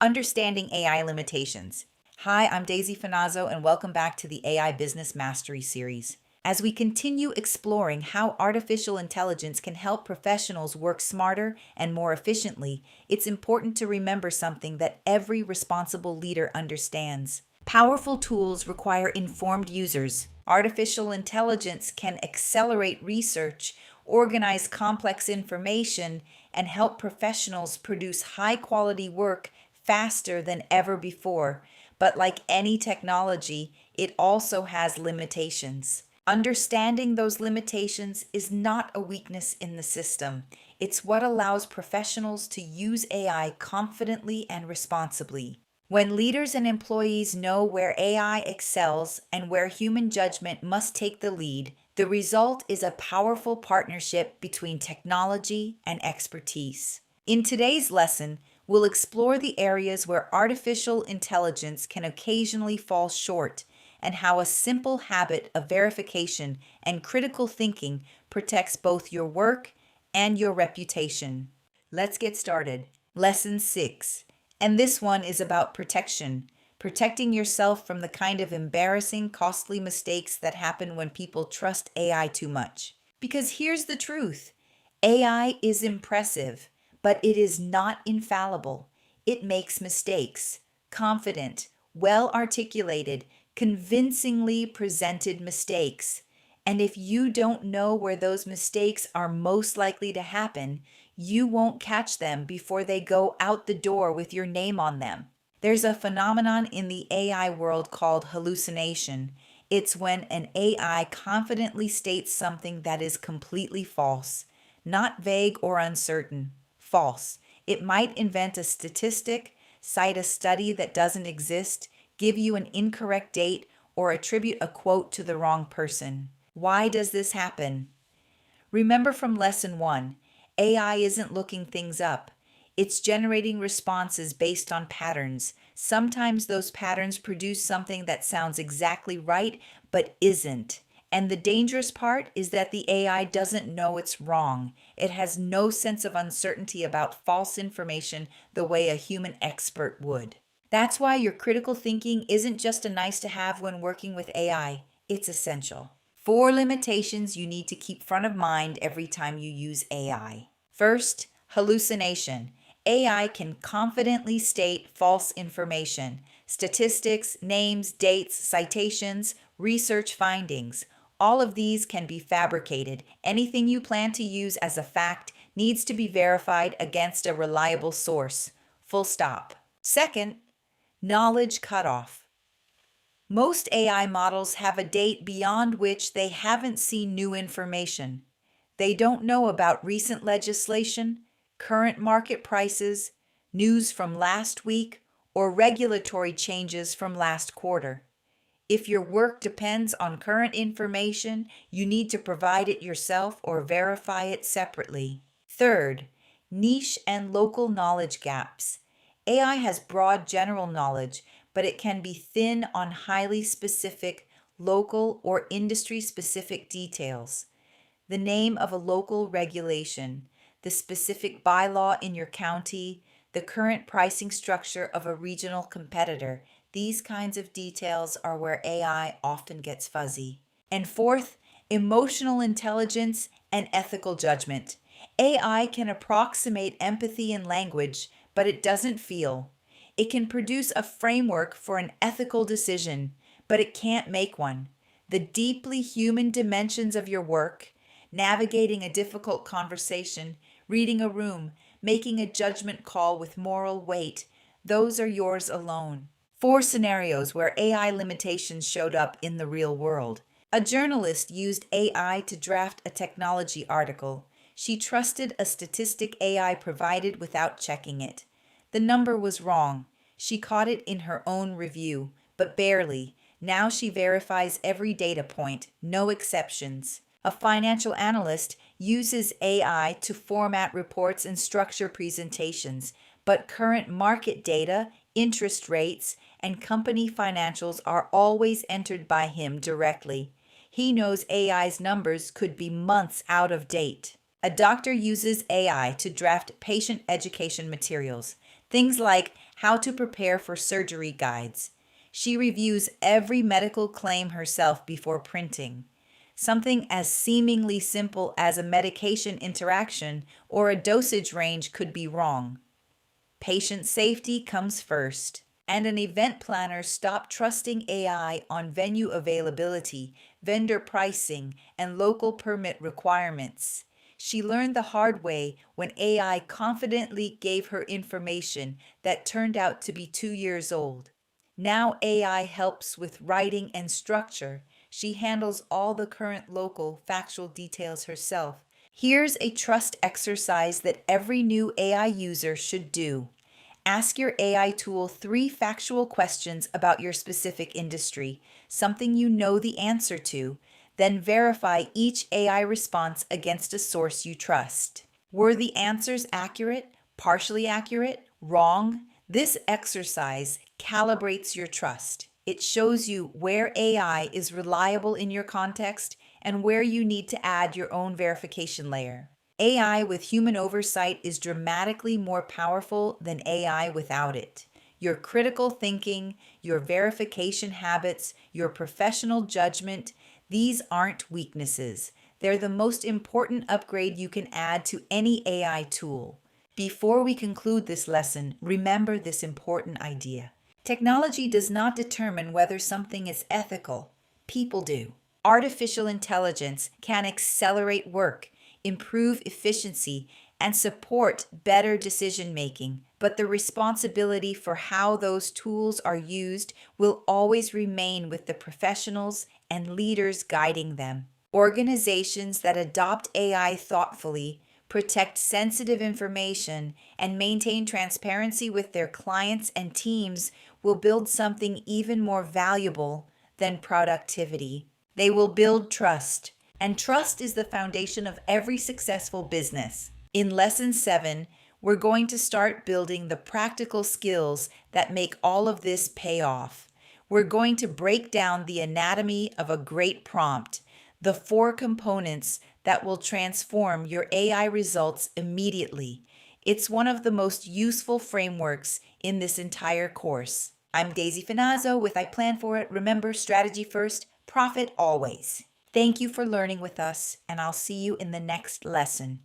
Understanding AI Limitations. Hi, I'm Daisy Finazzo, and welcome back to the AI Business Mastery Series. As we continue exploring how artificial intelligence can help professionals work smarter and more efficiently, it's important to remember something that every responsible leader understands. Powerful tools require informed users. Artificial intelligence can accelerate research, organize complex information, and help professionals produce high quality work faster than ever before. But like any technology, it also has limitations. Understanding those limitations is not a weakness in the system. It's what allows professionals to use AI confidently and responsibly. When leaders and employees know where AI excels and where human judgment must take the lead, the result is a powerful partnership between technology and expertise. In today's lesson, we'll explore the areas where artificial intelligence can occasionally fall short and how a simple habit of verification and critical thinking protects both your work and your reputation. Let's get started. Lesson 6. And this one is about protection. Protecting yourself from the kind of embarrassing, costly mistakes that happen when people trust AI too much. Because here's the truth: AI is impressive, but it is not infallible. It makes mistakes. Confident, well articulated, convincingly presented mistakes. And if you don't know where those mistakes are most likely to happen, you won't catch them before they go out the door with your name on them. There's a phenomenon in the AI world called hallucination. It's when an AI confidently states something that is completely false, not vague or uncertain. False. It might invent a statistic, cite a study that doesn't exist, give you an incorrect date, or attribute a quote to the wrong person. Why does this happen? Remember from lesson 1, AI isn't looking things up. It's generating responses based on patterns. Sometimes those patterns produce something that sounds exactly right, but isn't. And the dangerous part is that the AI doesn't know it's wrong. It has no sense of uncertainty about false information the way a human expert would. That's why your critical thinking isn't just a nice to have when working with AI, it's essential. 4 limitations you need to keep front of mind every time you use AI. First, hallucination. AI can confidently state false information, statistics, names, dates, citations, research findings. All of these can be fabricated. Anything you plan to use as a fact needs to be verified against a reliable source. Full stop. Second, knowledge cutoff. Most AI models have a date beyond which they haven't seen new information. They don't know about recent legislation, current market prices, news from last week, or regulatory changes from last quarter. If your work depends on current information, you need to provide it yourself or verify it separately. Third, niche and local knowledge gaps. AI has broad general knowledge, but it can be thin on highly specific, local, or industry specific details. The name of a local regulation, the specific bylaw in your county, the current pricing structure of a regional competitor. These kinds of details are where AI often gets fuzzy. And fourth, emotional intelligence and ethical judgment. AI can approximate empathy and language, but it doesn't feel. It can produce a framework for an ethical decision, but it can't make one. The deeply human dimensions of your work, navigating a difficult conversation, reading a room, making a judgment call with moral weight, those are yours alone. 4 scenarios where AI limitations showed up in the real world. A journalist used AI to draft a technology article. She trusted a statistic AI provided without checking it. The number was wrong. She caught it in her own review, but barely. Now she verifies every data point, no exceptions. A financial analyst uses AI to format reports and structure presentations, but current market data, interest rates, and company financials are always entered by him directly. He knows AI's numbers could be months out of date. A doctor uses AI to draft patient education materials. Things like How to prepare for surgery guides. She reviews every medical claim herself before printing. Something as seemingly simple as a medication interaction or a dosage range could be wrong. Patient safety comes first. And an event planner stopped trusting AI on venue availability, vendor pricing, and local permit requirements. She learned the hard way when AI confidently gave her information that turned out to be 2 years old. Now AI helps with writing and structure. She handles all the current local factual details herself. Here's a trust exercise that every new AI user should do. Ask your AI tool 3 factual questions about your specific industry, something you know the answer to. Then verify each AI response against a source you trust. Were the answers accurate, partially accurate, wrong? This exercise calibrates your trust. It shows you where AI is reliable in your context and where you need to add your own verification layer. AI with human oversight is dramatically more powerful than AI without it. Your critical thinking, your verification habits, your professional judgment, these aren't weaknesses. They're the most important upgrade you can add to any AI tool. Before we conclude this lesson, remember this important idea. Technology does not determine whether something is ethical. People do. Artificial intelligence can accelerate work, improve efficiency, and support better decision making, but the responsibility for how those tools are used will always remain with the professionals and leaders guiding them. Organizations that adopt AI thoughtfully, protect sensitive information, and maintain transparency with their clients and teams will build something even more valuable than productivity. They will build trust, and trust is the foundation of every successful business. In Lesson 7, we're going to start building the practical skills that make all of this pay off. We're going to break down the anatomy of a great prompt, the 4 components that will transform your AI results immediately. It's one of the most useful frameworks in this entire course. I'm Daisy Finazzo with I Plan For It. Remember, strategy first, profit always. Thank you for learning with us, and I'll see you in the next lesson.